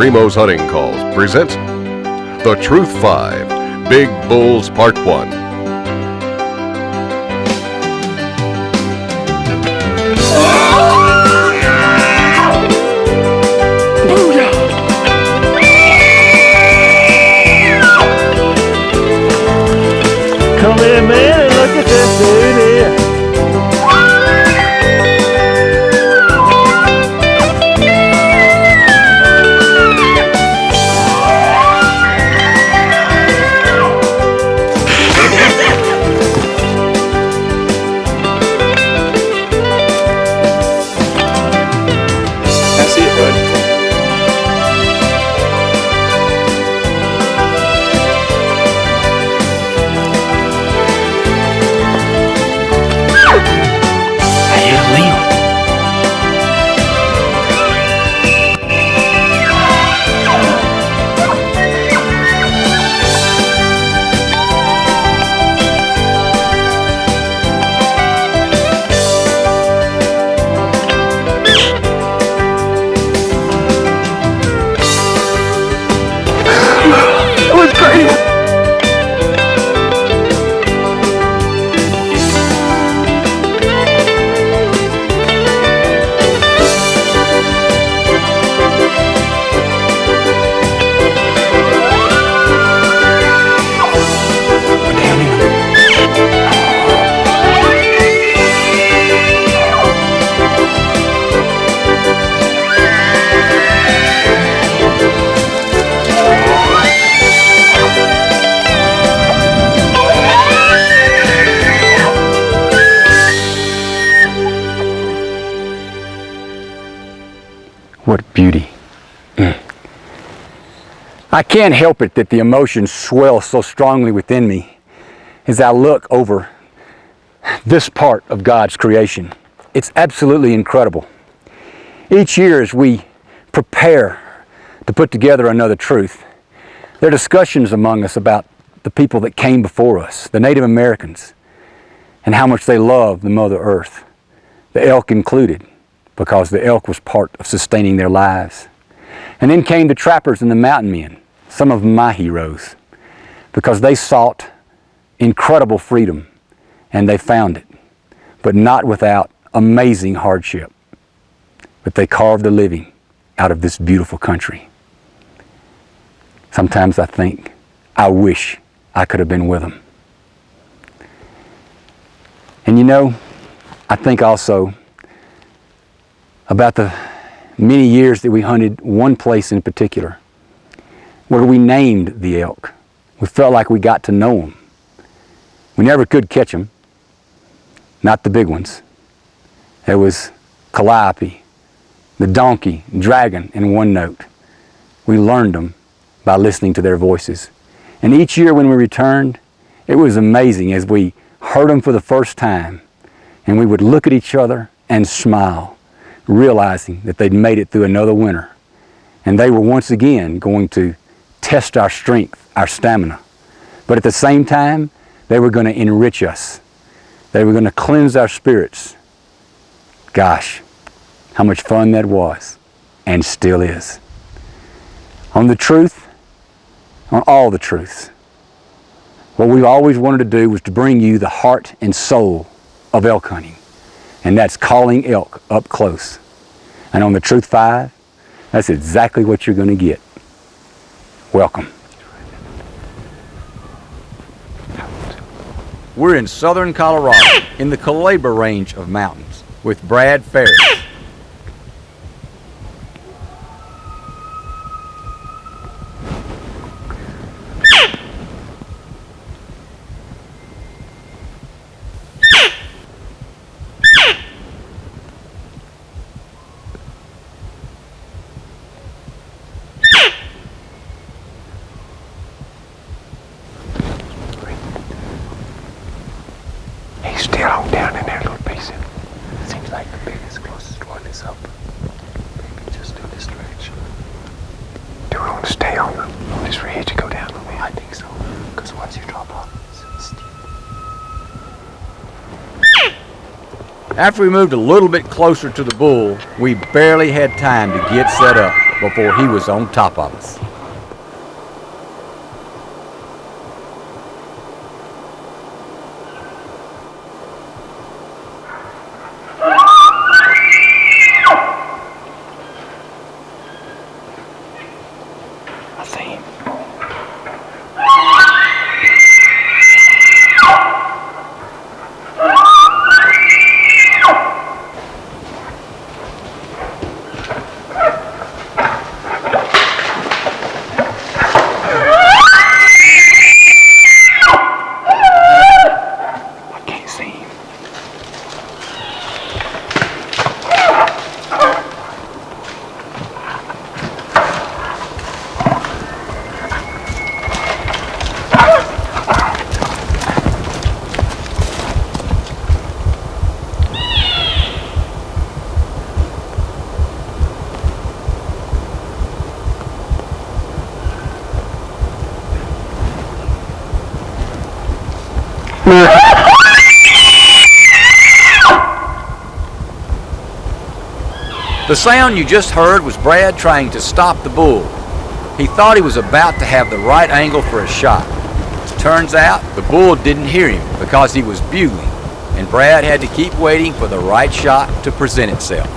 Primos Hunting Calls presents The Truth 5, Big Bulls Part 1. Come here, man, and look at this dude here. That's it, bud. It was crazy. What beauty. I can't help it that the emotions swell so strongly within me as I look over this part of God's creation. It's absolutely incredible. Each year as we prepare to put together another truth, there are discussions among us about the people that came before us, the Native Americans, and how much they loved the Mother Earth, the elk included, because the elk was part of sustaining their lives. And then came the trappers and the mountain men, some of my heroes, because they sought incredible freedom and they found it, but not without amazing hardship. But they carved a living out of this beautiful country. Sometimes I think, I wish I could have been with them. And you know, I think also about the many years that we hunted one place in particular where we named the elk. We felt like we got to know them. We never could catch them, not the big ones. There was Calliope, the donkey, dragon, and one note. We learned them by listening to their voices. And each year when we returned, it was amazing as we heard them for the first time, and we would look at each other and smile, realizing that they'd made it through another winter. And they were once again going to test our strength, our stamina. But at the same time, they were going to enrich us. They were going to cleanse our spirits. Gosh, how much fun that was, and still is. On the truth, on all the truths, what we always wanted to do was to bring you the heart and soul of elk hunting. And that's calling elk up close. And on the Truth 5, that's exactly what you're going to get. Welcome. We're in southern Colorado, in the Caribou range of mountains, with Brad Ferris. Still on down in there, little basin. Seems like the biggest, closest one is up. Maybe just do this direction. Do we want to stay on this ridge and go down a little bit? I think so. Because once you drop off, it's steep. After we moved a little bit closer to the bull, we barely had time to get set up before he was on top of us. I see him. The sound you just heard was Brad trying to stop the bull. He thought he was about to have the right angle for a shot. Turns out the bull didn't hear him because he was bugling, and Brad had to keep waiting for the right shot to present itself.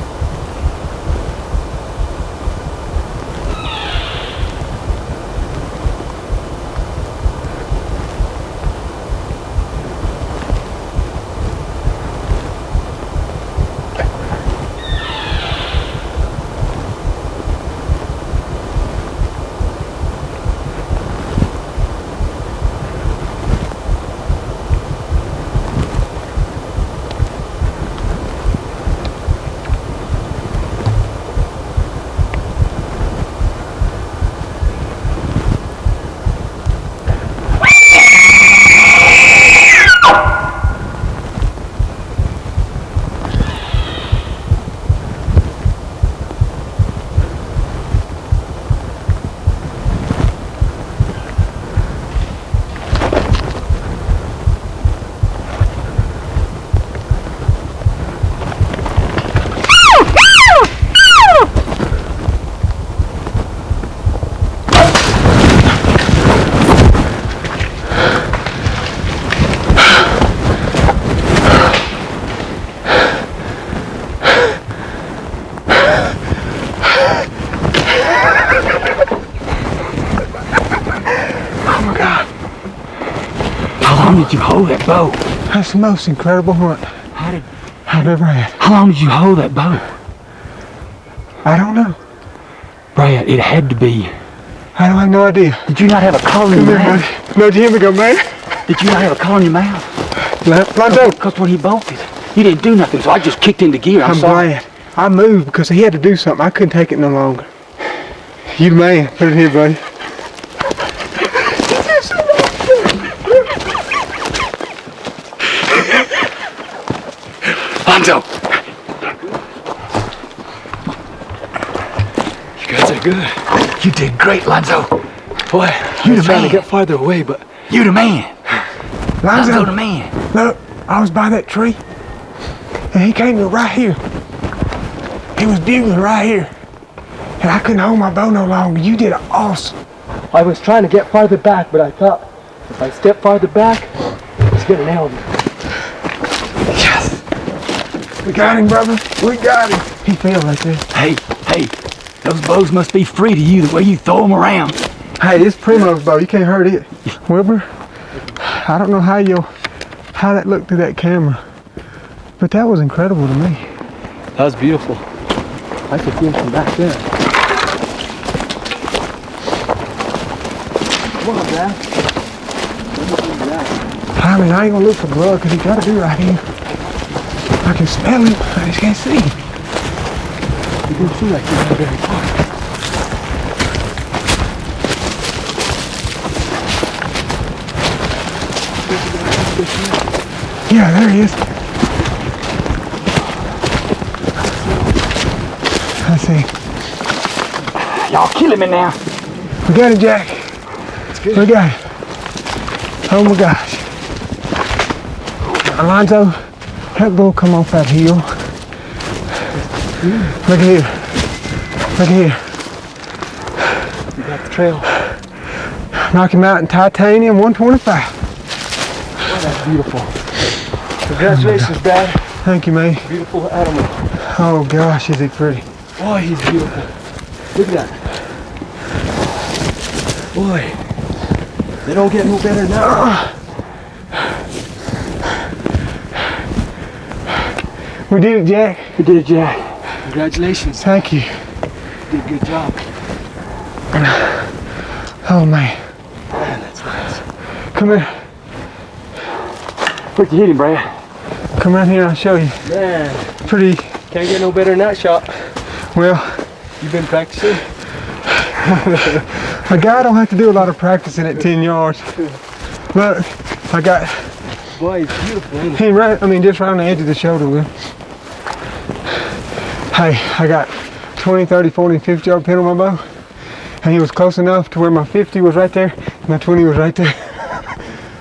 How long did you hold that bow? That's the most incredible hunt I've ever had. How long did you hold that bow? I don't know. Brad, it had to be. I don't have no idea. Did you not have a collar in Come your here, mouth? buddy. No, Jim, we go, man. Did you not have a collar in your mouth? Lonzo, Because when he bolted, you didn't do nothing, so I just kicked into gear. I'm I'm sorry. glad. I moved because he had to do something. I couldn't take it no longer. You the man. Put it here, buddy. Lonzo! You guys are good. You did great, Lonzo. Boy, you the man. To get farther away, but you the man. Lonzo the man. Look, I was by that tree, and he came to right here. He was bugling right here, and I couldn't hold my bow no longer. You did awesome. I was trying to get farther back, but I thought if I step farther back, he's gonna nail me. Yes. We got him, brother. We got him. He fell right there. Hey, those bows must be free to you the way you throw them around. Hey, it's Primos bow. You can't hurt it. Wilbur, I don't know how that looked through that camera, but that was incredible to me. That was beautiful. I could see him from back there. Come on, Dad. I mean, I ain't gonna look for blood because he got to be right here. I can smell him. I just can't see him. You can see like he's not very far. Yeah, there he is. I see. Y'all killing me now. We got him, Jack. We got him. Oh my gosh. Alonzo, that bull come off that hill. Look here. Look here. trail. Knock him out in titanium 125. Oh, that's beautiful. Congratulations, Dad. Thank you, man. Beautiful animal. Oh gosh, is he pretty. Boy, he's beautiful. Look at that. Boy, they don't get no better now. We did it, Jack. You did it, Jack. Congratulations. Thank you. You did a good job. Oh man. Man, that's nice. Come here. Where'd you hit him, Brad? Come around here and I'll show you. Man, Pretty can't get no better than that shot. well. You've been practicing? A guy don't have to do a lot of practicing at 10 yards. Look, I got Boy, he's beautiful, isn't he? him right, just right on the edge of the shoulder, Will. Hey, I got 20, 30, 40, and 50 yard pin on my bow. And he was close enough to where my 50 was right there, and my 20 was right there.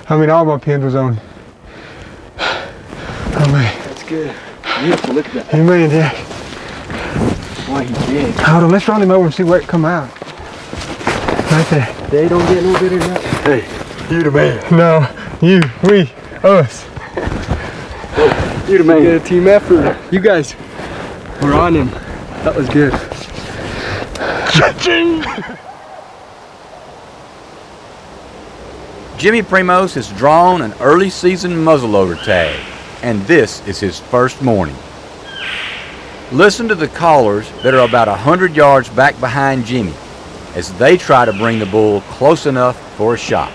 All my pins was on him. Oh man. That's good. Beautiful, look at that. Amen, Jack. Boy, he's big. Hold on, let's run him over and see where it come out. Right there. They don't get no better than that. Hey, you the man. No, you, we, us. You the man. Get a team effort. You guys were on him. That was good. Jimmy Primos has drawn an early season muzzleloader tag, and this is his first morning. Listen to the callers that are about 100 yards back behind Jimmy as they try to bring the bull close enough for a shot.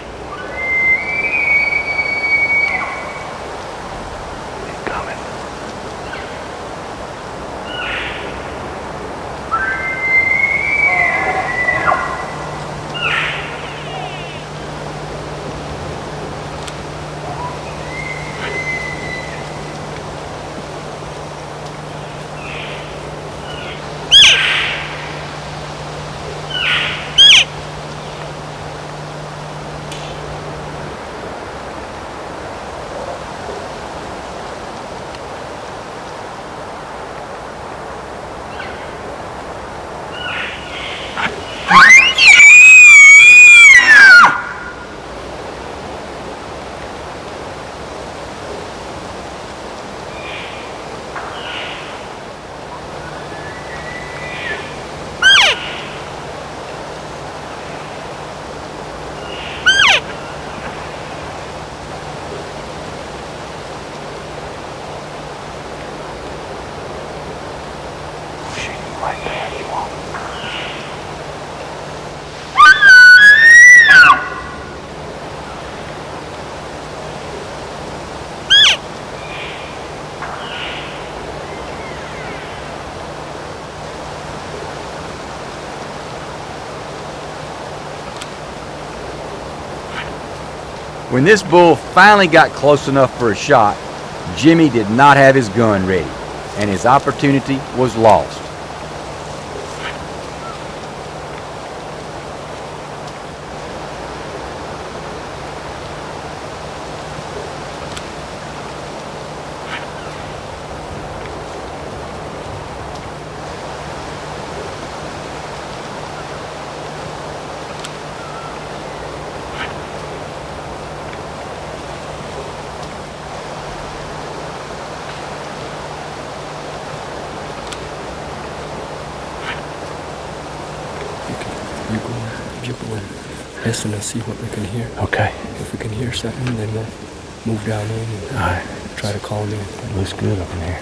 When this bull finally got close enough for a shot, Jimmy did not have his gun ready, and his opportunity was lost. You go and listen and see what we can hear. Okay. If we can hear something, then we'll move down in and Alright. try to call them in. It looks good up in here.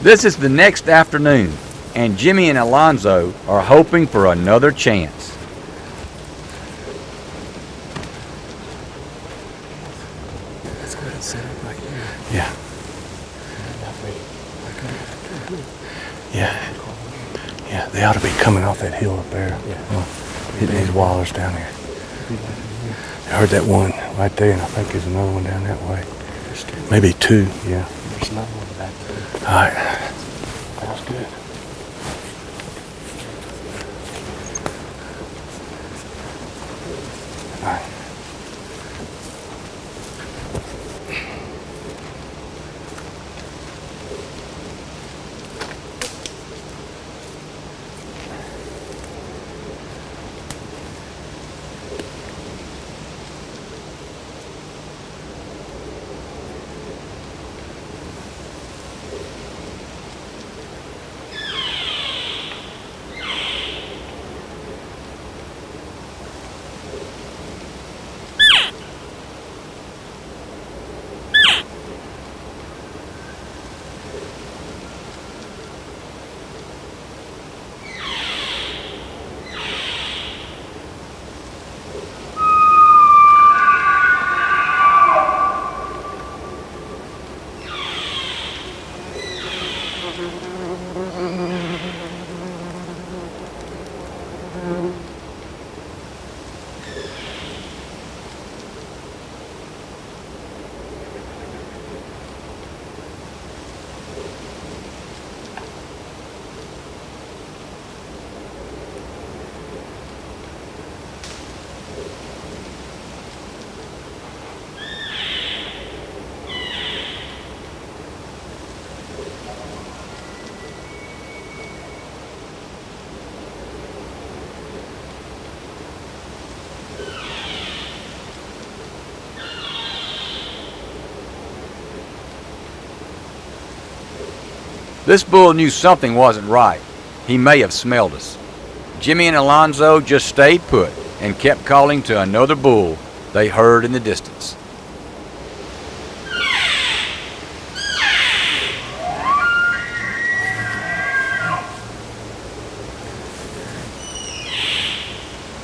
This is the next afternoon, and Jimmy and Alonzo are hoping for another chance. Let's go ahead and set up right here. Yeah. And that way, I can Yeah. Yeah, they ought to be coming off that hill up there. Yeah. Hitting these wallers down here. I heard that one right there, and I think there's another one down that way. Maybe two, yeah. There's another one back there. All right. That's good. All right. This bull knew something wasn't right. He may have smelled us. Jimmy and Alonzo just stayed put and kept calling to another bull they heard in the distance.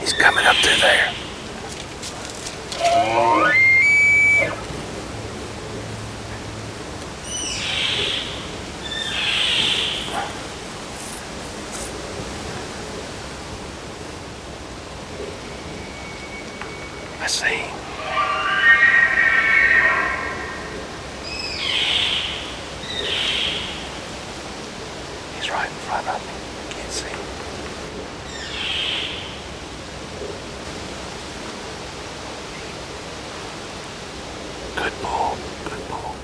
He's coming up through there. I see. He's right in front of me. Can't see. Good bull. Good bull.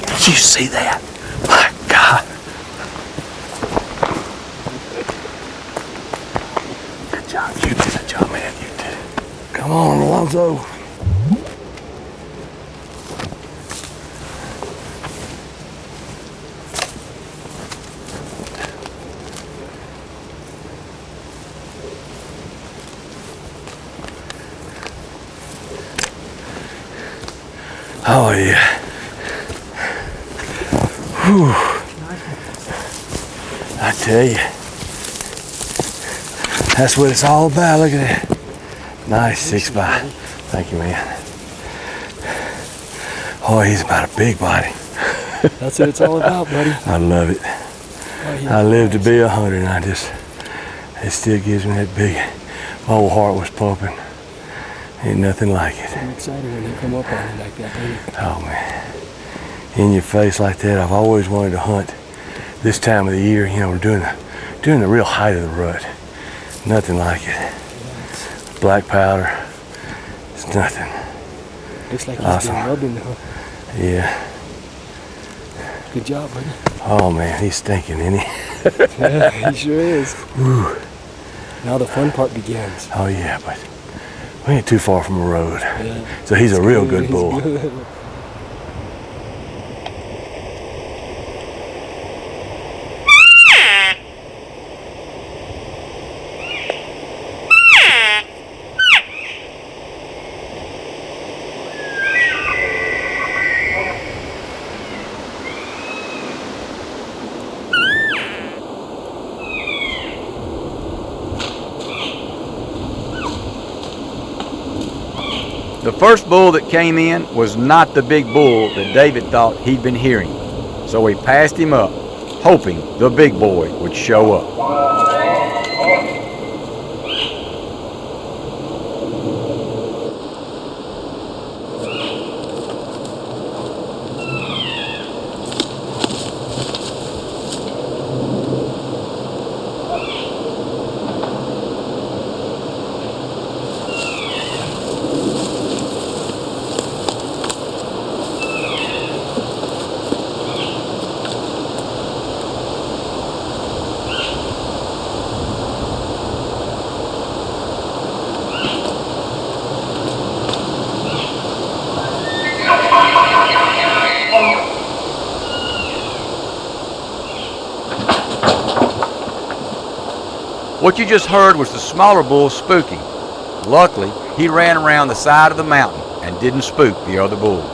Did you see that? My God. Good job. You did a job, man. You did it. Come on, Alonzo. Oh yeah. Whew. I tell you, that's what it's all about. Look at that. Nice 6x. Thank you, man. Oh, he's about a big body. That's what it's all about, buddy. I love it. I live to be 100, and it still gives me that big, my whole heart was pumping. Ain't nothing like it. I'm excited when you come up on me like that, ain't it? Oh man, in your face like that. I've always wanted to hunt this time of the year. You know, we're doing the real height of the rut. Nothing like it. Black powder, it's nothing. Looks like he's Awesome. been rubbing though. Yeah. Good job, buddy. Oh man, he's stinking, isn't he? Yeah, he sure is. Whew. Now the fun part begins. Oh yeah, but we ain't too far from the road. Yeah. So he's a real good He's bull. good. The first bull that came in was not the big bull that David thought he'd been hearing, so he passed him up, hoping the big boy would show up. What you just heard was the smaller bull spooking. Luckily, he ran around the side of the mountain and didn't spook the other bull.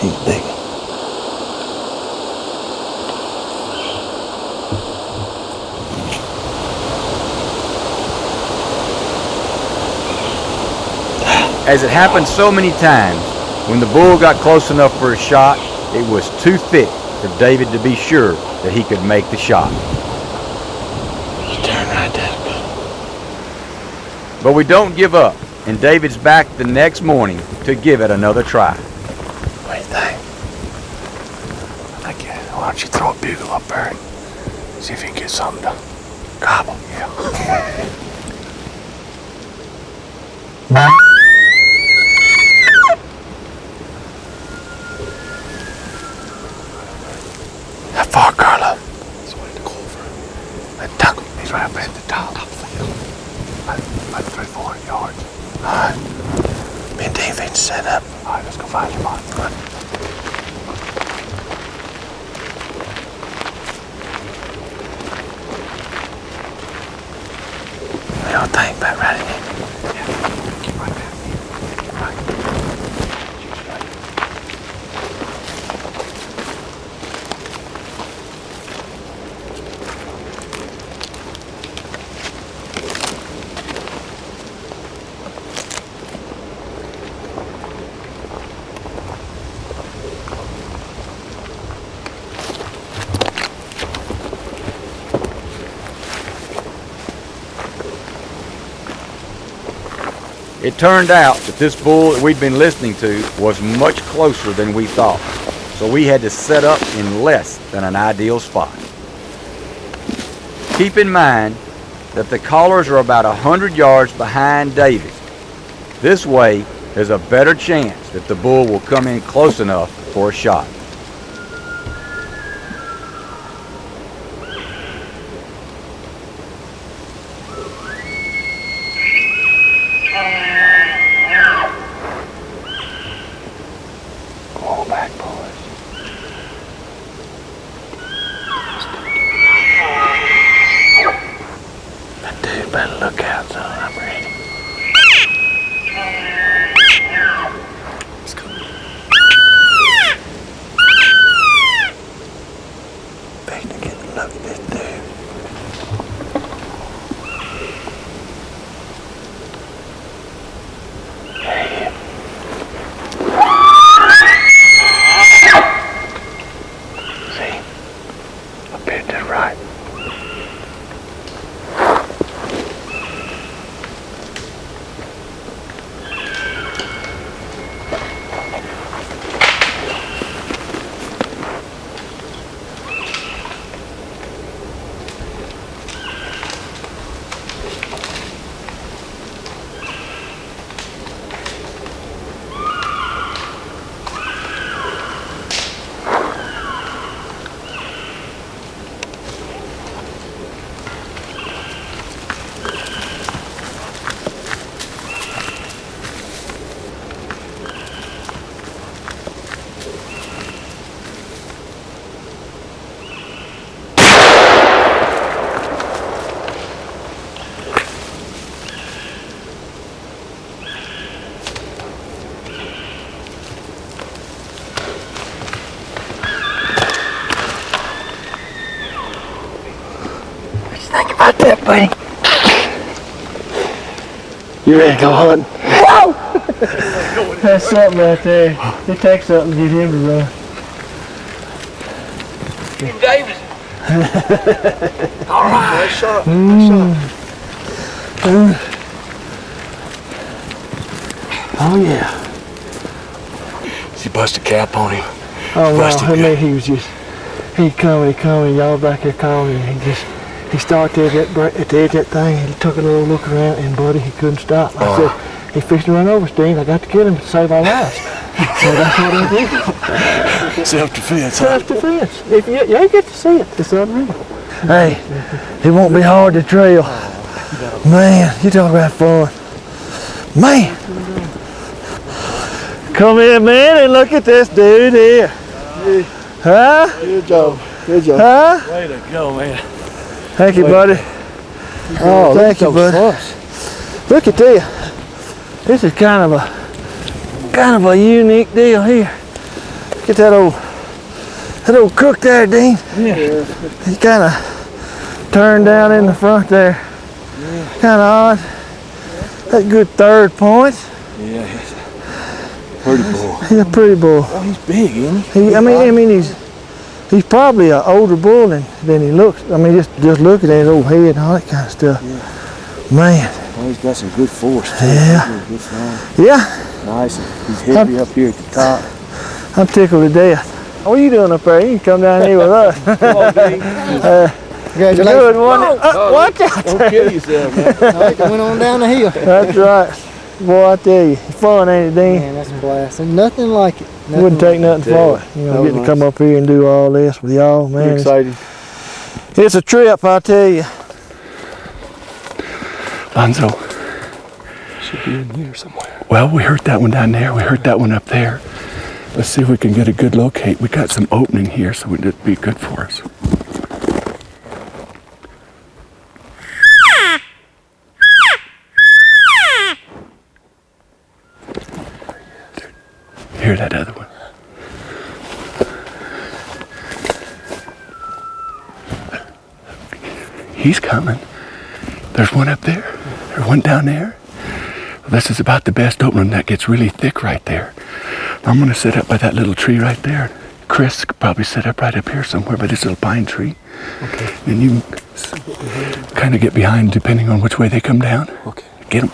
He's big. As it happened so many times, when the bull got close enough for a shot, it was too thick for David to be sure that he could make the shot. You turn right there, But we don't give up, and David's back the next morning to give it another try. What do you think? I think don't you throw a bugle up there and see if you can get something to gobble? Yeah. How far, Carlo? It's way to go over. That duck, he's right up at the top. About 300-400 yards. Alright. Me and Dave ain't set up. Alright, let's go find your body. Come on. What do y'all think about riding in? Yeah. Keep right down here. Right. Shoot straight. It turned out that this bull that we'd been listening to was much closer than we thought, so we had to set up in less than an ideal spot. Keep in mind that the callers are about 100 yards behind David. This way, there's a better chance that the bull will come in close enough for a shot. About that, buddy. You ready to go hunting? Whoa! That's something right there. It takes something to get him to run. David. All right. Nice shot. Oh yeah. She busted a cap on him. Oh no, I mean he was just, he coming, y'all back there calling, and he started at the edge of that thing, and he took a little look around, and buddy, he couldn't stop. I said, he fixed to run over, Steen. I got to kill him to save our lives. So that's what I did. Self-defense. Self-defense. If you get to see it, it's unreal. Hey, it won't be hard to trail. Man, you talk about fun. Man. Come here, man, and look at this dude here. Huh? Good job. Good job. Huh? Way to go, man. Thank you, buddy. Oh, thank you, buddy. Look at this. This is kind of a unique deal here. Look at that old crook there, Dean. Yeah. He's kind of turned down in the front there. Yeah. Kind of odd. That's a good third point. Yeah, he's a pretty bull. He's a pretty bull. Oh, he's big, isn't he? I mean, he's probably an older bull than he looks. I mean, just look at his old head and all that kind of stuff. Yeah. Man. Oh, he's got some good force too. Yeah. Good form. Yeah. Nice. He's heavy up here at the top. I'm tickled to death. What are you doing up there? You can come down here with us. Come on, Dean. Congratulations. Good, wasn't it? Watch out Don't there. kill yourself, man. All right, I went on down the hill. That's right. Boy, I tell you, fun, ain't it, Dean? Man, that's a blast. And nothing like it. Wouldn't take nothing for it. You That know, was getting to come up here and do all this with y'all, man. I'm excited. It's a trip, I tell you. Lonzo, Should be in here somewhere. well, we heard that one down there. We heard that one up there. Let's see if we can get a good locate. We got some opening here, so it'd be good for us. Hear that other one? He's coming. There's one up there. There's one down there. This is about the best opening. That gets really thick right there. I'm gonna sit up by that little tree right there. Chris could probably sit up right up here somewhere by this little pine tree. Okay. And you kind of get behind depending on which way they come down. Okay. Get them.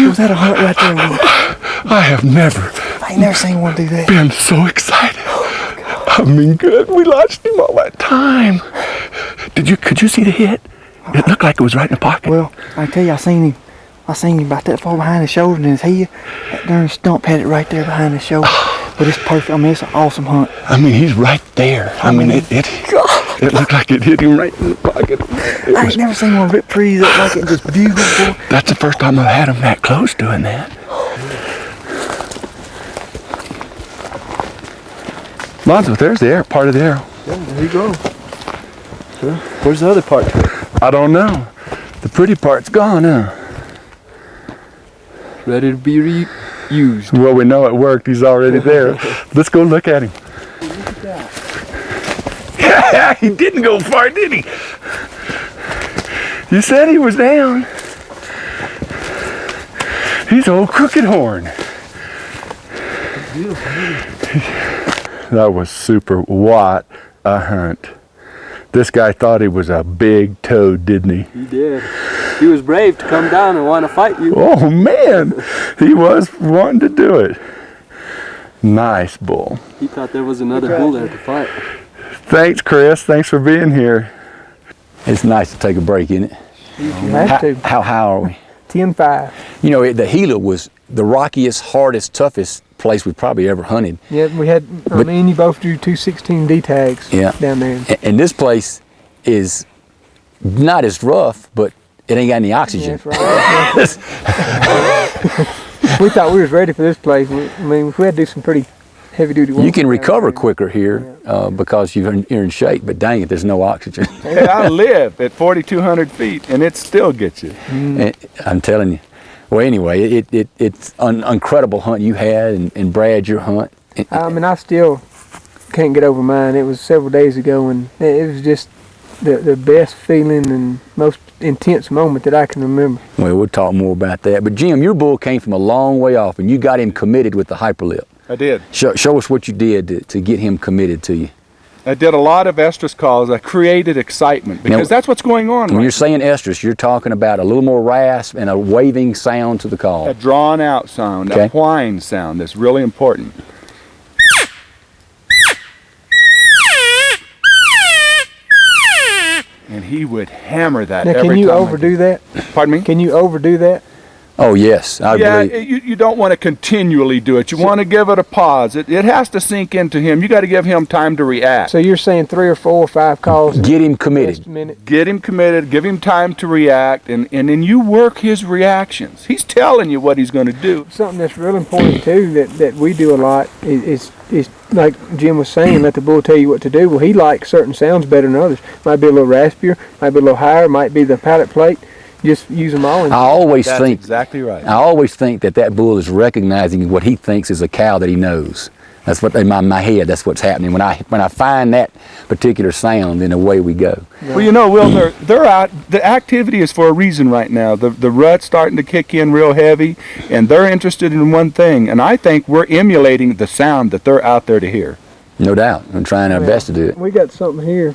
Was that a hunt right there? I have never I ain't never seen one do that. been so excited. I mean, good. We watched him all that time. Could you see the hit? It looked like it was right in the pocket. Well, I tell you, I seen him about that far behind his shoulder, and his head, that darn stump had it right there behind his shoulder. But it's perfect. I mean, it's an awesome hunt. I mean, he's right there. I mean, it looked like it hit him right in the pocket. I ain't never seen one rip trees up like it, just beautiful. That's the first time I've had him that close doing that. Lonzo, there's the arrow, part of the arrow. Yeah, there you go. Where's the other part? I don't know. The pretty part's gone, huh? Ready to be used. Well, we know it worked. He's already there. Let's go look at him. Yeah, he didn't go far, did he? You said he was down. He's old Crooked Horn. That was super. What a hunt. This guy thought he was a big toad, didn't he? He did. He was brave to come down and want to fight you. Oh man, he was wanting to do it. Nice bull. He thought there was another bull there to fight. Thanks, Chris. Thanks for being here. It's nice to take a break, isn't it? You have to. How are we? 10-5. You know, the Gila was the rockiest, hardest, toughest place we probably ever hunted. Yeah, we had, me and you both drew 216D tags down there. And this place is not as rough, but it ain't got any oxygen. Yeah, that's right. We thought we was ready for this place. I mean, we had to do some pretty heavy duty work. You can recover quicker here because you're in shape, but dang it, there's no oxygen. Hey, I live at 4,200 feet and it still gets you. And I'm telling you. Well, anyway, it's an incredible hunt you had, and Brad, your hunt. I mean, I still can't get over mine. It was several days ago, and it was just the best feeling and most intense moment that I can remember. Well, we'll talk more about that. But Jim, your bull came from a long way off, and you got him committed with the hyperlip. I did. Show us what you did to get him committed to you. I did a lot of estrus calls. I created excitement because that's what's going on. When you're saying estrus, you're talking about a little more rasp and a waving sound to the call. A drawn out sound, a whine sound that's really important. And he would hammer that now, every time. Can you overdo that? Pardon me? Can you overdo that? Oh, yes, I believe. You don't want to continually do it. You want to give it a pause. It has to sink into him. You got to give him time to react. So you're saying 3 or 4 or 5 calls? Get him committed. Get him committed. Give him time to react, and then you work his reactions. He's telling you what he's going to do. Something that's real important too that we do a lot is like Jim was saying, let the bull tell you what to do. Well, he likes certain sounds better than others. Might be a little raspier, might be a little higher, might be the palate plate. Just use them all. That's exactly right. I always think that bull is recognizing what he thinks is a cow that he knows. That's what in my head. That's what's happening. When I find that particular sound, then away we go. Yeah. Well, you know, Will, they're out. The activity is for a reason right now. The rut's starting to kick in real heavy, and they're interested in one thing. And I think we're emulating the sound that they're out there to hear. No doubt. I'm trying our best to do it. We got something here.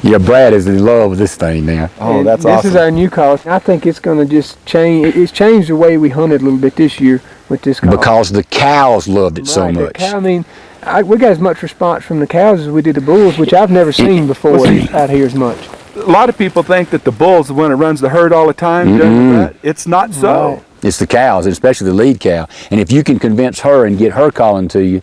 Yeah, Brad is in love with this thing now. Oh, and that's awesome. This is our new call. I think it's going to just change. It's changed the way we hunted a little bit this year with this call. Because the cows loved it so much. I mean, we got as much response from the cows as we did the bulls, which I've never seen before out here as much. A lot of people think that the bull's the one that runs the herd all the time during the rut. It's not so. Right. It's the cows, especially the lead cow. And if you can convince her and get her calling to you,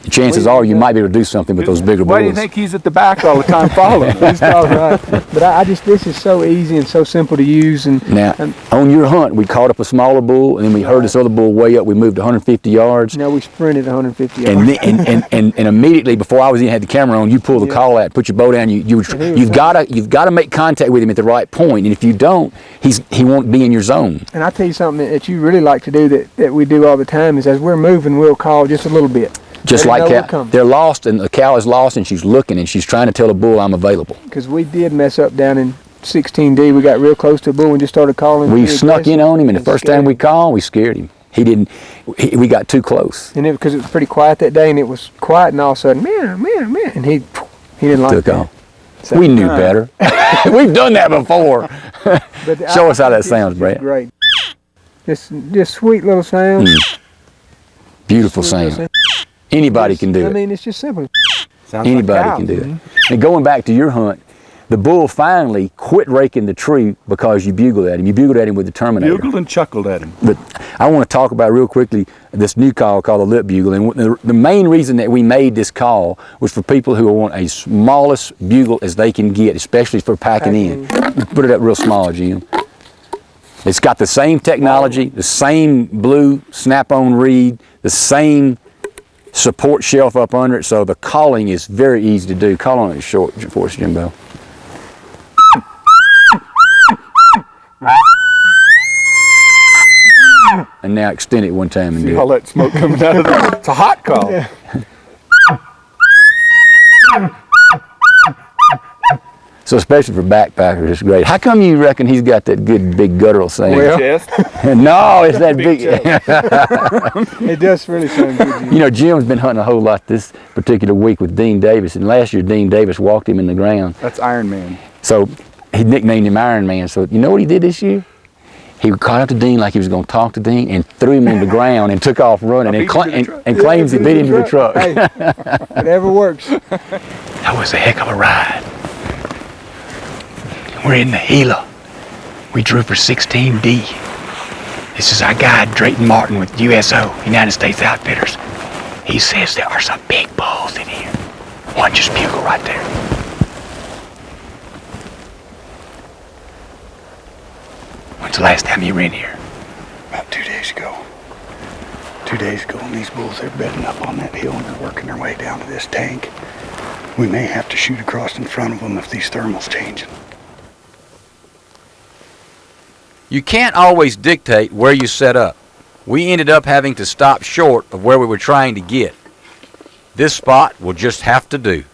chances are you might be able to do something with those bigger bulls. Why do you think he's at the back all the time following? He's all right. But this is so easy and so simple to use. Now, on your hunt, we caught up a smaller bull, and then we heard this other bull way up. We moved 150 yards. No, we sprinted 150 yards. And immediately before I was even had the camera on, you pull the call out, put your bow down. You've got to make contact with him at the right point, and if you don't, he won't be in your zone. And I tell you something that you really like to do that we do all the time is as we're moving, we'll call just a little bit. Just like cow, they're lost, and the cow is lost, and she's looking, and she's trying to tell the bull I'm available. Because we did mess up down in 16D. We got real close to a bull and just started calling. We snuck in on him, and the first time we called, we scared him. We got too close. And because it was pretty quiet that day, and it was quiet, and all of a sudden, meow, meow, meow, and he didn't like Took that. off. So, we knew better. We've done that before. Show us how that sounds, Brad. Great. Just sweet little sound. Beautiful sound. Anybody can do I it. mean, it's just simple. Anybody can do it. And going back to your hunt, the bull finally quit raking the tree because you bugled at him. You bugled at him with the Terminator. Bugled and chuckled at him. But I want to talk about real quickly this new call called the lip bugle. And the main reason that we made this call was for people who want a smallest bugle as they can get, especially for packing in. Put it up real small, Jim. It's got the same technology, the same blue snap-on reed, the same support shelf up under it, so the calling is very easy to do. Call on it short for us, Jimbo. And now extend it one time and See do all it. that smoke coming out of there? It's a hot call. Yeah. So especially for backpackers, it's great. How come you reckon he's got that good big guttural sound? Chest. No, it's that big. It does really sound good. You know, Jim's been hunting a whole lot this particular week with Dean Davis, and last year Dean Davis walked him in the ground. That's Iron Man. So he nicknamed him Iron Man. So you know what he did this year? He caught up to Dean like he was going to talk to Dean and threw him on the ground and took off running and claims he beat him to the truck. Hey, whatever works. That was a heck of a ride. We're in the Gila. We drew for 16D. This is our guide, Drayton Martin with USO, United States Outfitters. He says there are some big bulls in here. One just bugle right there. When's the last time you were in here? About 2 days ago. 2 days ago, and these bulls, they're bedding up on that hill and they're working their way down to this tank. We may have to shoot across in front of them if these thermals change. You can't always dictate where you set up. We ended up having to stop short of where we were trying to get. This spot will just have to do.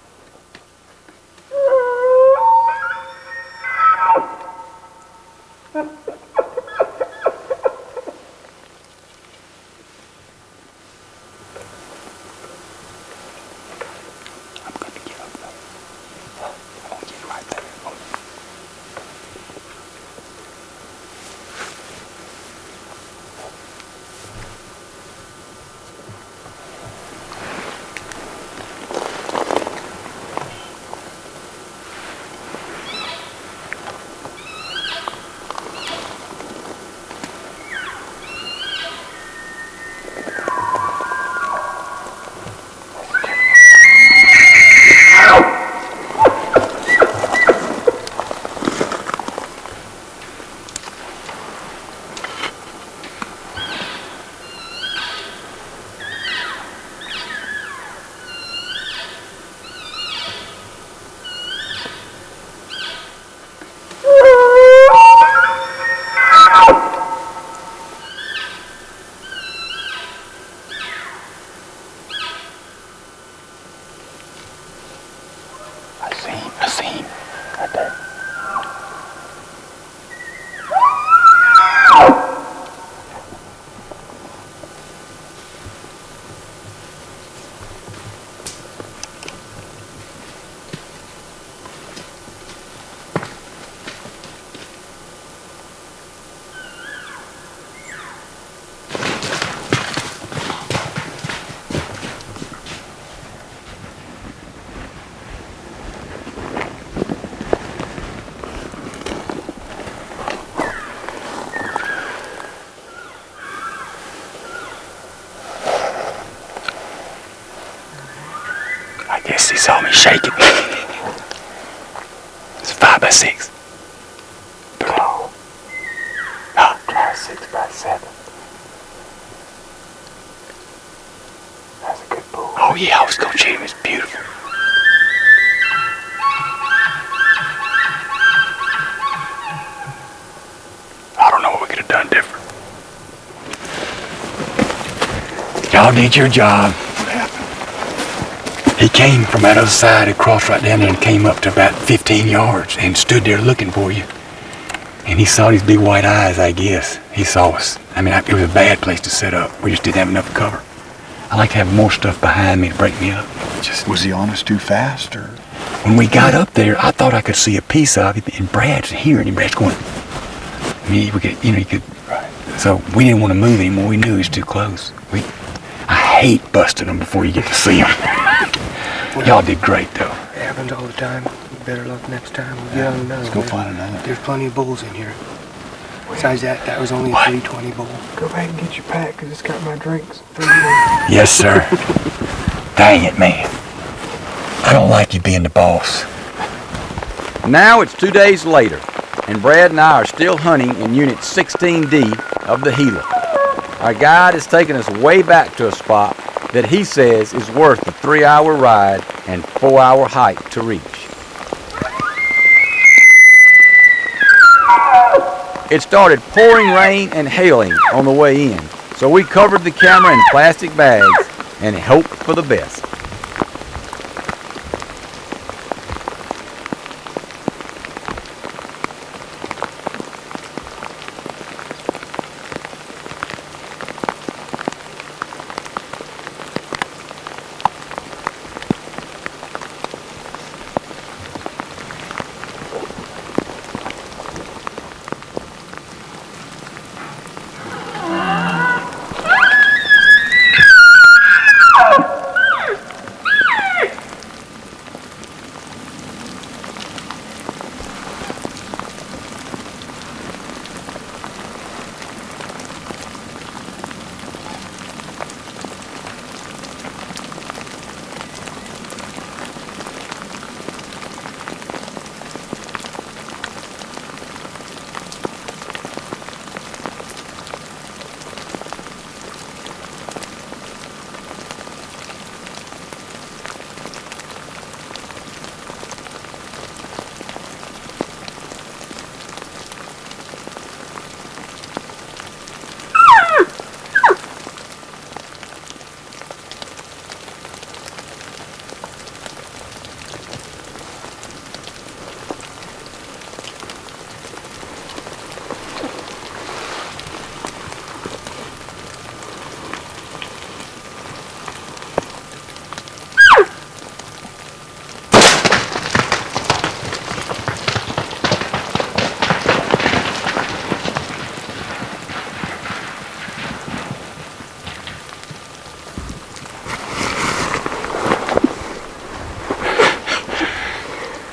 I see him right there. I guess he saw me shaking. It's 5x6. Oh. Huh? Try 6x7. That's a good bull. Oh yeah, I was gonna shoot him. It's beautiful. I don't know what we could have done different. Y'all did your job. He came from that other side, across right down there, and came up to about 15 yards and stood there looking for you. And he saw these big white eyes, I guess. He saw us. I mean, it was a bad place to set up. We just didn't have enough cover. I like to have more stuff behind me to break me up. Just Was he on us too fast, or? when we got up there, I thought I could see a piece of him, and Brad's hearing him. Brad's going, I mean, we could, you know, you could So we didn't want to move anymore. We knew he was too close. I hate busting them before you get to see them. Y'all did great, though. It happens all the time. Better luck next time. We'll get on another. Let's go find another. There's plenty of bulls in here. Besides that was only a 320 bull. Go back and get your pack, because it's got my drinks. Yes, sir. Dang it, man. I don't like you being the boss. Now it's 2 days later, and Brad and I are still hunting in Unit 16D of the Gila. Our guide has taken us way back to a spot that he says is worth a 3-hour ride and 4-hour hike to reach. It started pouring rain and hailing on the way in, so we covered the camera in plastic bags and hoped for the best.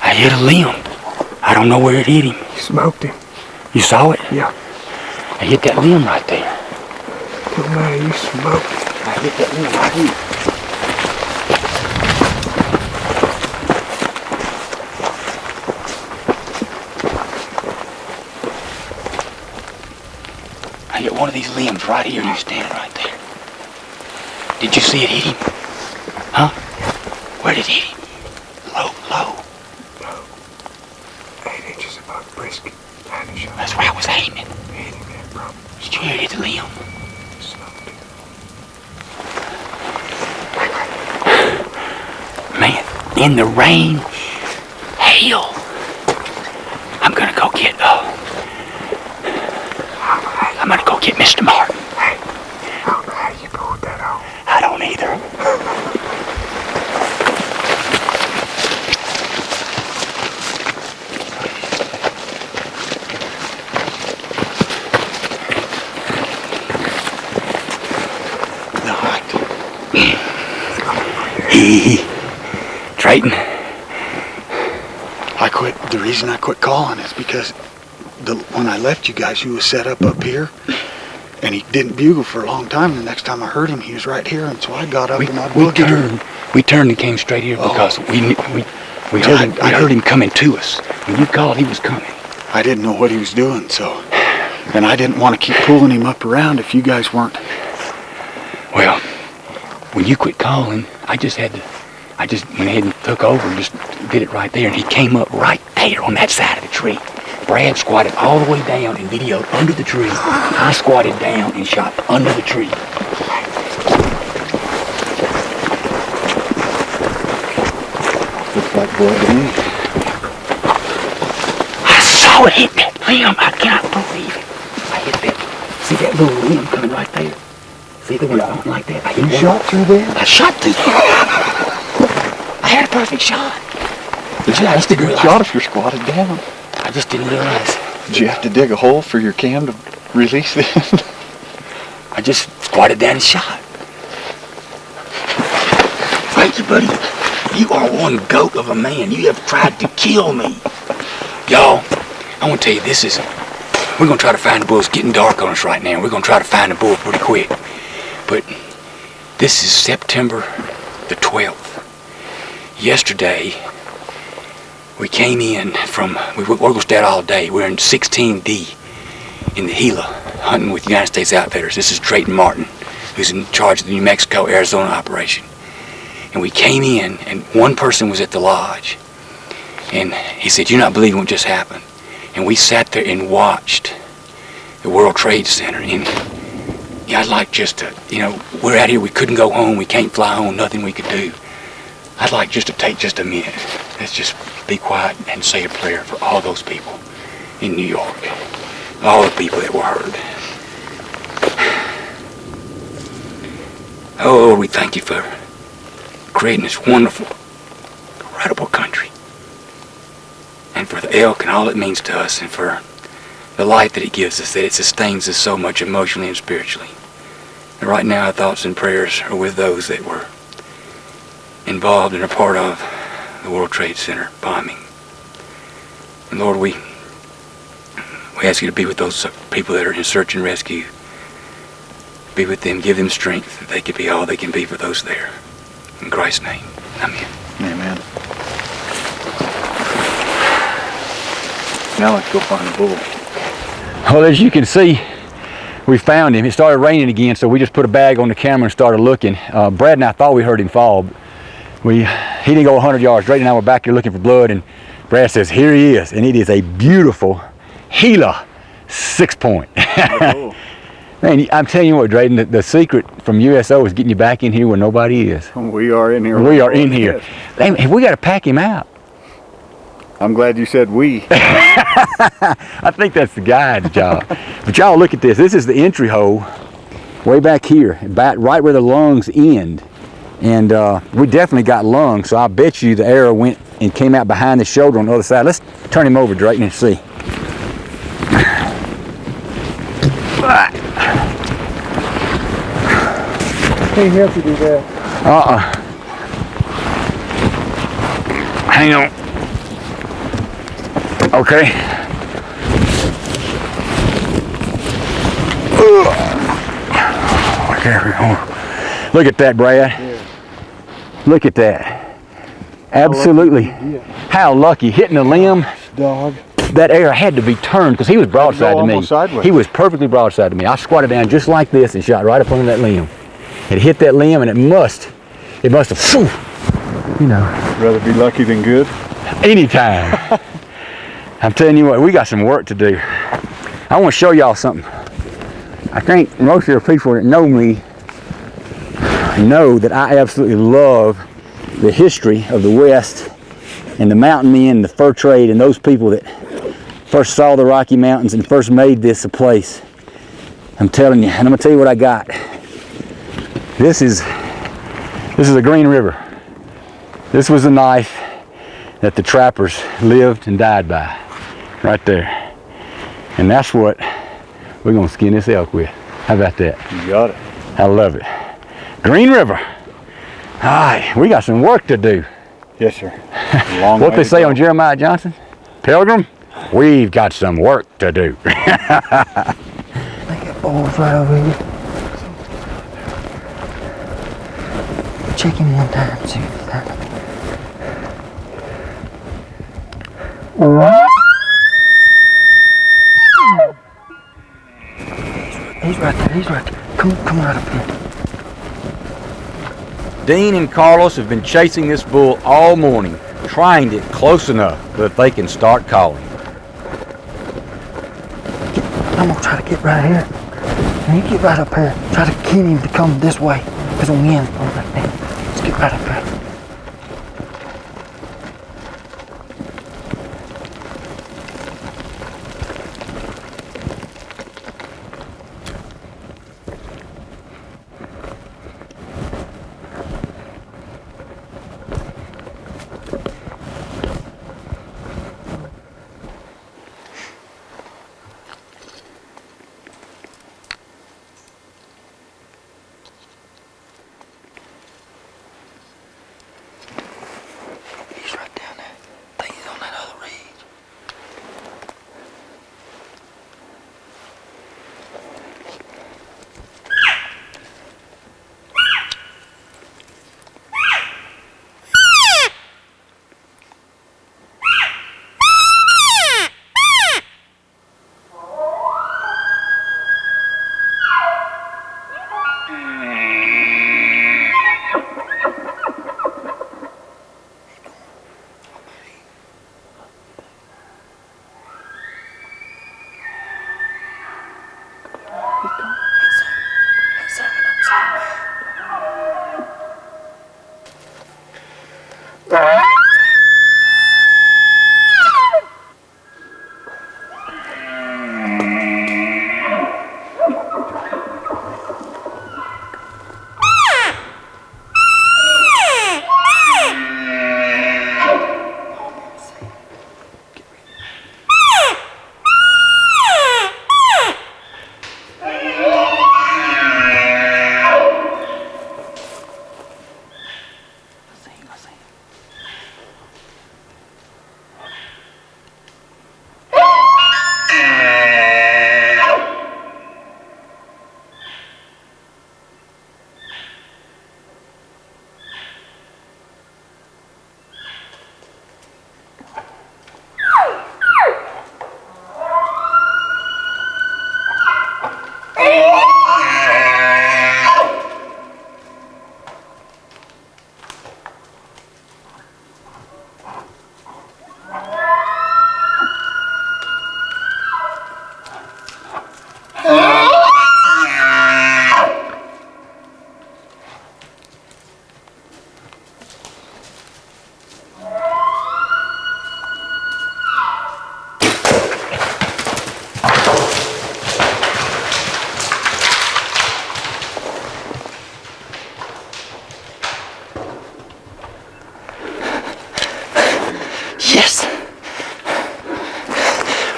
I hit a limb. I don't know where it hit him. You smoked him. You saw it? Yeah. I hit that limb right there. Oh man, you smoked him. I hit that limb right here. I hit one of these limbs right here and you're standing right there. Did you see it hit him? Huh? Where did it hit him? Low. 8 inches above the brisket. That's where I was aiming. Hit him there, bro. Did you hit the limb? Smoked him. Man, in the rain, hail. I'm gonna go get, I'm gonna go get Mr. Martin. Hey, I don't know how you pulled that off. I don't either. Drayton. The reason I quit calling is because when I left you guys, you was set up here, and he didn't bugle for a long time. The next time I heard him, he was right here, and so I got up and I boogied. We turned and came straight here because we heard him coming to us. When you called, he was coming. I didn't know what he was doing, so, and I didn't want to keep pulling him up around if you guys weren't. Well, when you quit calling, I just went ahead and took over and just did it right there, and he came up right there on that side of the tree. Brad squatted all the way down and videoed under the tree. I squatted down and shot under the tree. Looks like blood to me. I saw it hit that limb. I cannot believe it. I hit that. See that little limb coming right there? See the one going like that? I hit You shot through there? I shot through there. I had a perfect shot. It's a good shot if you're squatted down. I just didn't realize. Did you have to dig a hole for your cam to release it? I just squatted down and shot. Thank you, buddy. You are one goat of a man. You have tried to kill me. Y'all, I want to tell you, we're going to try to find the bull. It's getting dark on us right now. We're going to try to find the bull pretty quick. But this is September the 12th. Yesterday, we came in from, we're going to stay out all day. We're in 16D in the Gila, hunting with United States Outfitters. This is Drayton Martin, who's in charge of the New Mexico, Arizona operation. And we came in, and one person was at the lodge. And he said, "You're not believing what just happened." And we sat there and watched the World Trade Center. And yeah, I'd like just to, we're out here, we couldn't go home, we can't fly home, nothing we could do. I'd like just to take just a minute. Let's just be quiet and say a prayer for all those people in New York. All the people that were hurt. Oh, Lord, we thank you for creating this wonderful, incredible country. And for the elk and all it means to us, and for the life that it gives us, that it sustains us so much emotionally and spiritually. And right now our thoughts and prayers are with those that were involved and are part of the World Trade Center bombing. And Lord, we ask you to be with those people that are in search and rescue. Be with them, give them strength that they can be all they can be for those there. In Christ's name, amen. Amen. Now let's go find the bull. Well, as you can see, we found him. It started raining again, so we just put a bag on the camera and started looking. Brad and I thought we heard him fall. He didn't go 100 yards. Drayton and I were back here looking for blood, and Brad says, "Here he is," and it is a beautiful Gila 6-point. Oh. Man, I'm telling you what, Drayton, the secret from USO is getting you back in here where nobody is. We are in here. We are in here. Hey, we got to pack him out. I'm glad you said we. I think that's the guide's job. But y'all look at this. This is the entry hole way back here, right where the lungs end. And we definitely got lungs, so I bet you the arrow went and came out behind the shoulder on the other side. Let's turn him over, Drayton, and see. Can't help you do that. Hang on. Okay. Look at that, Brad. Yeah. Look at that. Absolutely. How lucky. Hitting the limb. Dog. That arrow had to be turned because he was broadside to me. Sideways. He was perfectly broadside to me. I squatted down just like this and shot right up under that limb. It hit that limb, and it must have, phew, Rather be lucky than good. anytime. I'm telling you what, we got some work to do. I want to show y'all something. I think most of the people that know me know that I absolutely love the history of the West and the mountain men, the fur trade, and those people that first saw the Rocky Mountains and first made this a place. I'm telling you, and I'm gonna tell you what I got. This is a Green River. This was the knife that the trappers lived and died by, right there. And that's what we're gonna skin this elk with. How about that? You got it. I love it. Green River. All right, we got some work to do. Yes, sir. Long What way they to say go. on Jeremiah Johnson? Pilgrim, we've got some work to do. I think that bull's right over here. Check him one time, see if he's there. He's right there, he's right there. Come right up here. Dean and Carlos have been chasing this bull all morning, trying to get close enough that they can start calling. I'm gonna try to get right here. And you get right up here. Try to get him to come this way. Because the wind's blowing right there. Let's get right up here.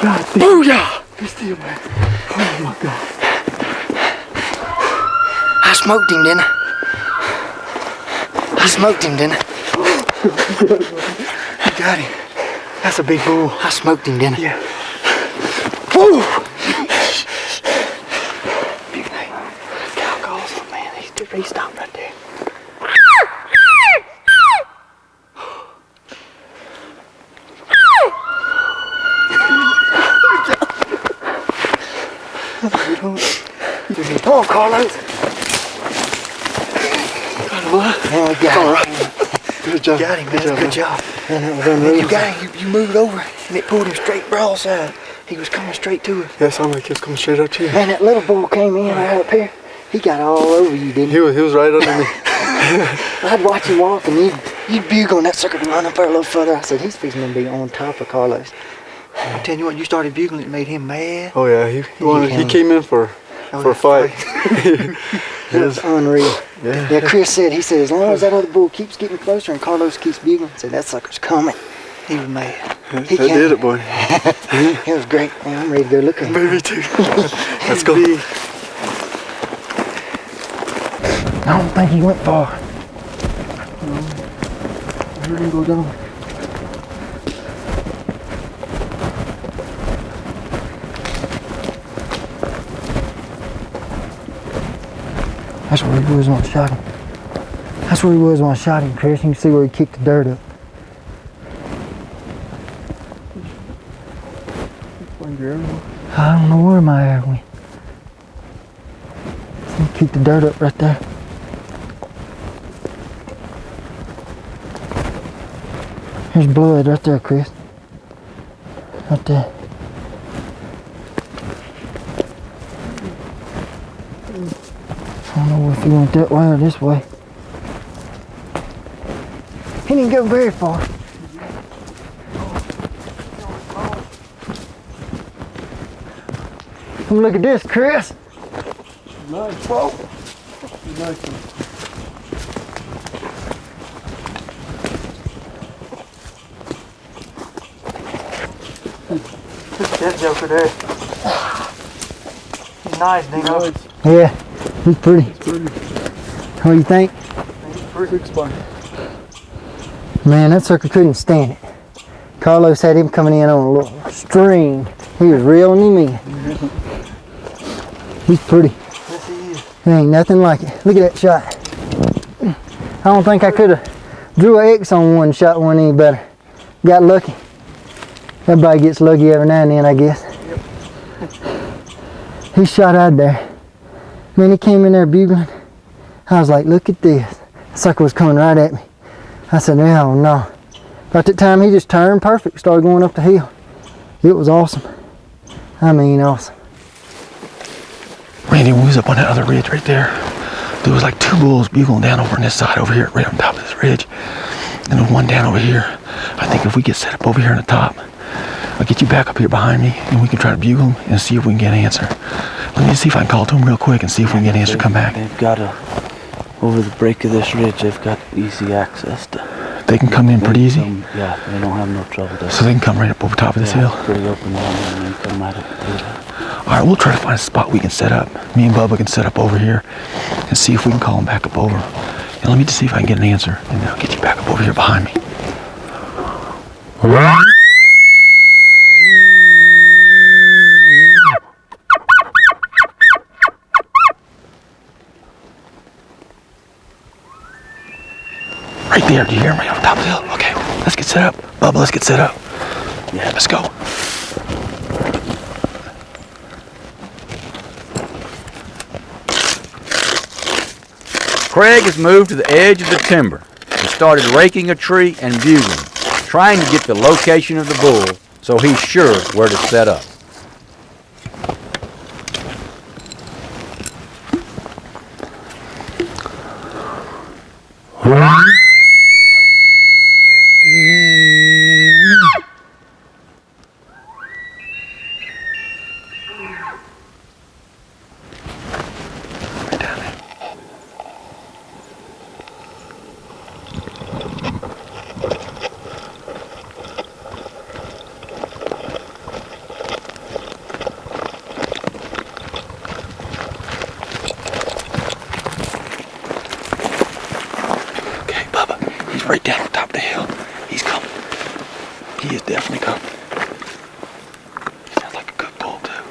God damn. Booyah! Be still, man. Oh my God. I smoked him, didn't I? I smoked him, didn't I? You got him. That's a big bull. I smoked him, didn't I? Yeah. Woo! Cow calls him, man. He stopped right there. Come on, Carlos. Man, we got him. Good job. Got him, man. Good job. Man, that was unreal. You got him. You moved over, and it pulled him straight broadside. He was coming straight to us. Yeah, sounded like he was coming straight up to you. Man, that little bull came in right up here. He got all over you, didn't he? He was right under me. I'd watch him walk, and you'd bugle, and that sucker would run up there a little further. I said, he's fixing to be on top of Carlos. I'm telling you what, you started bugling, it made him mad. Oh yeah, he came in for a fight. It was unreal. Yeah, Chris said, he said, as long as that other bull keeps getting closer and Carlos keeps bugling, he said, that sucker's coming. He was mad. That did it, boy. It was great. Man, I'm ready to go look at him. Me too. Let's go. I don't think he went far. I heard him go down. That's where he was when I shot him. That's where he was when I shot him, Chris. You can see where he kicked the dirt up. I don't know where my arrow went. He kicked the dirt up right there. There's blood right there, Chris. Right there. I don't know if he went that way or this way. He didn't go very far. Come look at this, Chris. Nice, bro. Nice. That joker there. He's nice, Dino. Nice. Yeah, he's pretty. What do you think? Pretty spine. Man, that sucker couldn't stand it. Carlos had him coming in on a little string. He was reeling him in. He's pretty. Yes, he is. There ain't nothing like it. Look at that shot. I don't think I could have drew an X on one, shot one any better. Got lucky. Everybody gets lucky every now and then, I guess. Yep. He shot out there. Man, he came in there bugling. I was like, look at this. The sucker was coming right at me. I said, hell no. About that time, he just turned perfect, started going up the hill. It was awesome. I mean, awesome. Randy, we was up on that other ridge right there. There was like two bulls bugling down over on this side over here, right on top of this ridge. And then one down over here. I think if we get set up over here on the top, I'll get you back up here behind me and we can try to bugle them and see if we can get an answer. Let me see if I can call to them real quick and see if we can get an answer to come back. They've got over the break of this ridge, they've got easy access to. They can come in pretty easy? Yeah, they don't have no trouble there. So they can come right up over top of this hill? Pretty open and they come right up through there. Alright, we'll try to find a spot we can set up. Me and Bubba can set up over here and see if we can call them back up over. And let me just see if I can get an answer and then I'll get you back up over here behind me. Right there, do you hear me on top of the hill? Okay, let's get set up. Bubba, let's get set up. Yeah, let's go. Craig has moved to the edge of the timber and started raking a tree and bugling, trying to get the location of the bull so he's sure where to set up. right down on top of the hill. He's coming. He is definitely coming. He sounds like a good bull too.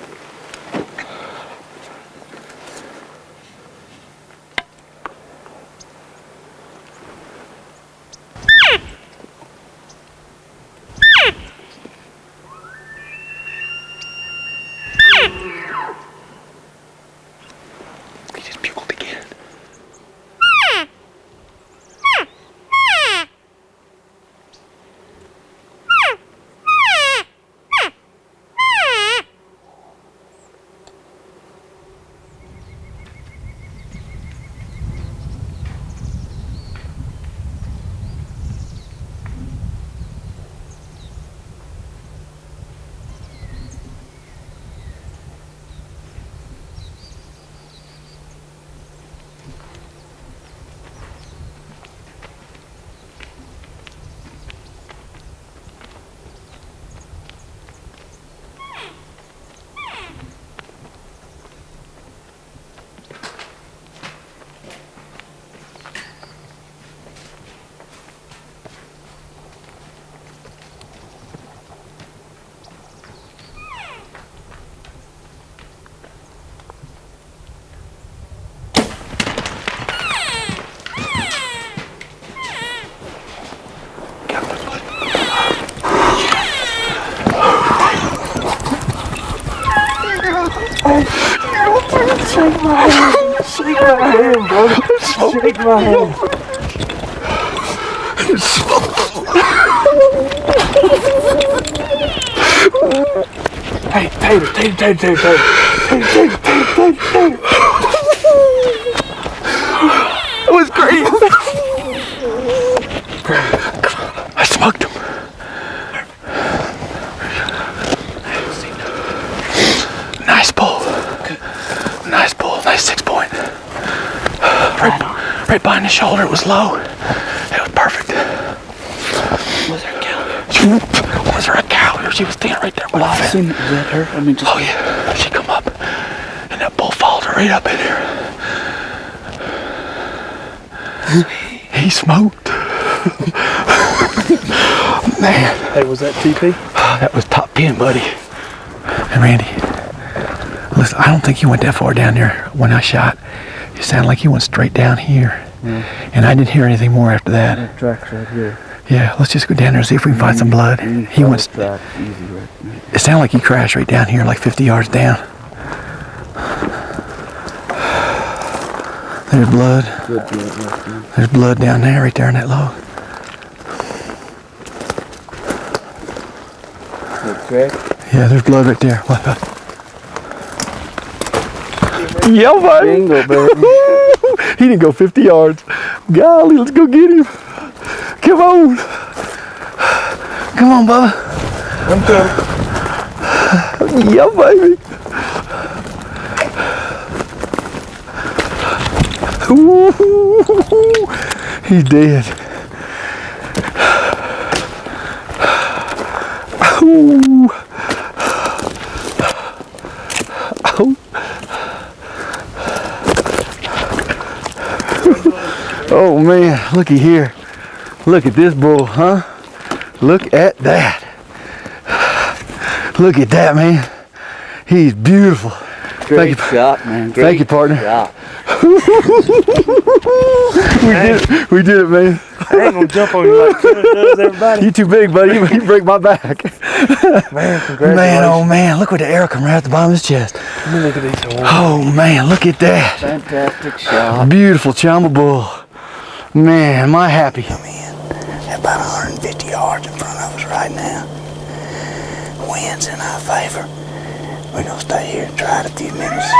He just bugled again. Shake my hand. Shake my hand, brother. Shake my hand. Hey, Tater. That was great. I smoked him. Nice bull. Nice bull. Nice 6-point. Right behind the shoulder. It was low. It was perfect. Was there a cow? Was there a cow? She was standing right there. Well, I seen it. Was that her? I mean, just. Oh yeah. She come up, and that bull followed her right up in there. He smoked. Man. Hey, was that TP? That was top pin, buddy. And Randy, listen, I don't think he went that far down there when I shot. It sounded like he went straight down here. Yeah. And I didn't hear anything more after that. That track's right here. Yeah, let's just go down there and see if we can find some blood. He went. Track easy right there. It sounded like he crashed right down here, like 50 yards down. There's blood. Good blood right there. There's blood down there, right there in that log. Good track. Yeah, there's blood right there. What? Yeah, buddy. Bingo, baby. He didn't go 50 yards. Golly, let's go get him. Come on. Come on, Bubba. I'm coming. Yeah, baby. Ooh, he's dead. Ooh. Oh. Oh man, looky here. Look at this bull, huh? Look at that. Look at that, man. He's beautiful. Great shot, man. Great Thank you, partner. shot. We did it, man. I ain't gonna jump on you like Tuna does, everybody. You too big, buddy. You break my back. Man, congratulations. Man, oh man, look where the arrow come right at the bottom of his chest. Let me look at these horns. Oh man, look at that. Fantastic shot. Beautiful Chamba bull. Man, am I happy. Come in at about 150 yards in front of us right now. Wind's in our favor. We're gonna stay here and try it a few minutes.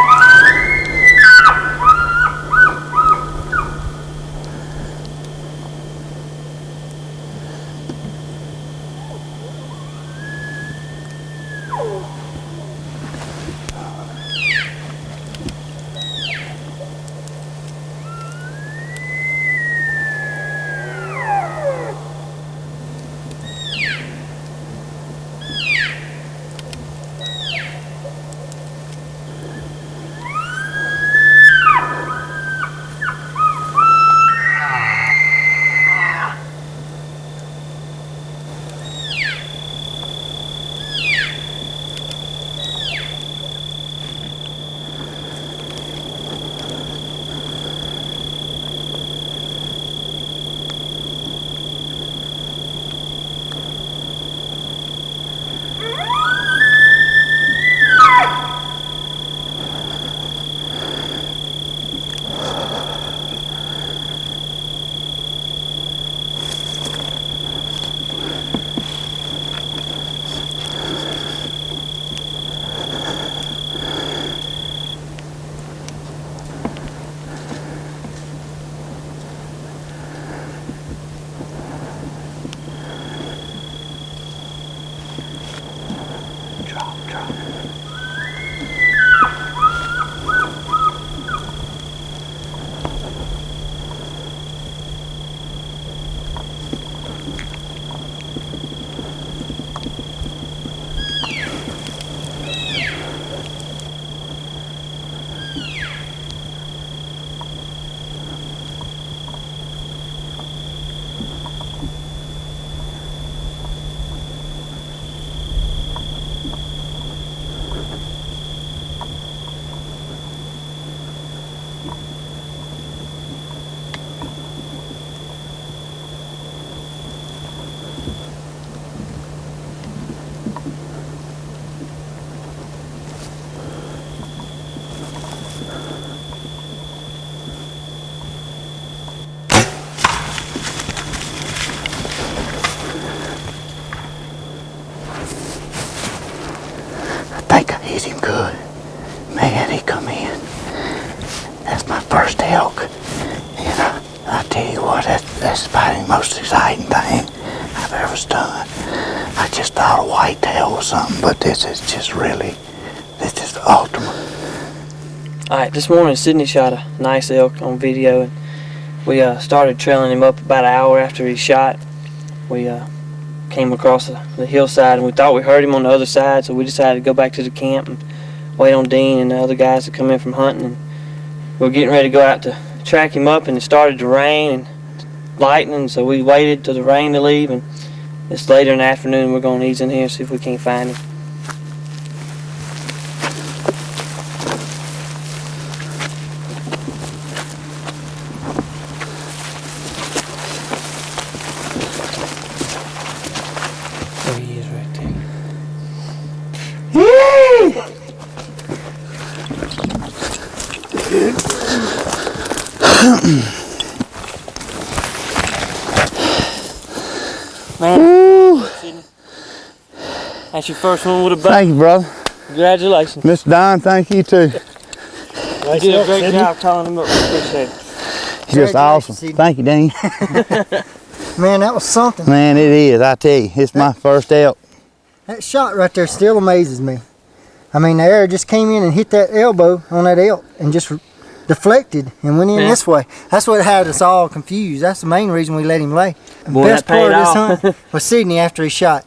first elk. And I tell you what, that's about the most exciting thing I've ever done. I just thought a whitetail or something, but this is the ultimate. Alright, this morning Sydney shot a nice elk on video, and we started trailing him up about an hour after he shot. We came across the hillside, and we thought we heard him on the other side, so we decided to go back to the camp and wait on Dean and the other guys to come in from hunting. And we were getting ready to go out to track him up, and it started to rain and lightning, so we waited till the rain to leave, and it's later in the afternoon. We're going to ease in here and see if we can't find him. There he is right there. Man, Sydney, that's your first one with a buck. Thank you, brother. Congratulations. Miss Don, thank you too. You did a great job calling him up. Appreciate it. Just awesome. Thank you, Dean. Man, that was something. Man, it is. I tell you, it's my first elk. That shot right there still amazes me. I mean, the arrow just came in and hit that elbow on that elk and just deflected and went in this way. That's what had us all confused. That's the main reason we let him lay. The best part of this hunt was Sydney after he shot.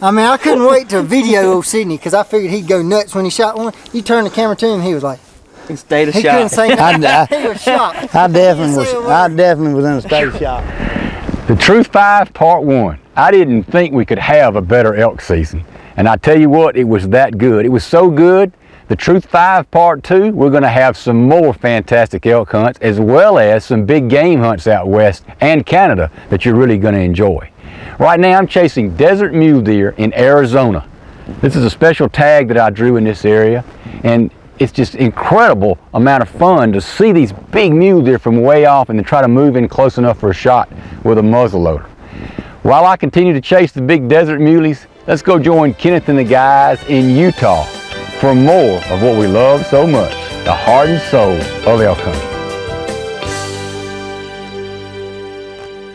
I mean, I couldn't wait to video Sydney because I figured he'd go nuts when he shot one. You turned the camera to him, he was like, he stayed a he shot. couldn't say nothing. He was shocked. I definitely was in a state of shock. The Truth 5 Part 1. I didn't think we could have a better elk season. And I tell you what, it was that good. It was so good. The Truth 5 Part 2, we're going to have some more fantastic elk hunts as well as some big game hunts out west and Canada that you're really going to enjoy. Right now I'm chasing desert mule deer in Arizona. This is a special tag that I drew in this area, and it's just incredible amount of fun to see these big mule deer from way off and then try to move in close enough for a shot with a muzzleloader. While I continue to chase the big desert muleys, let's go join Kenneth and the guys in Utah for more of what we love so much, the heart and soul of elk hunting.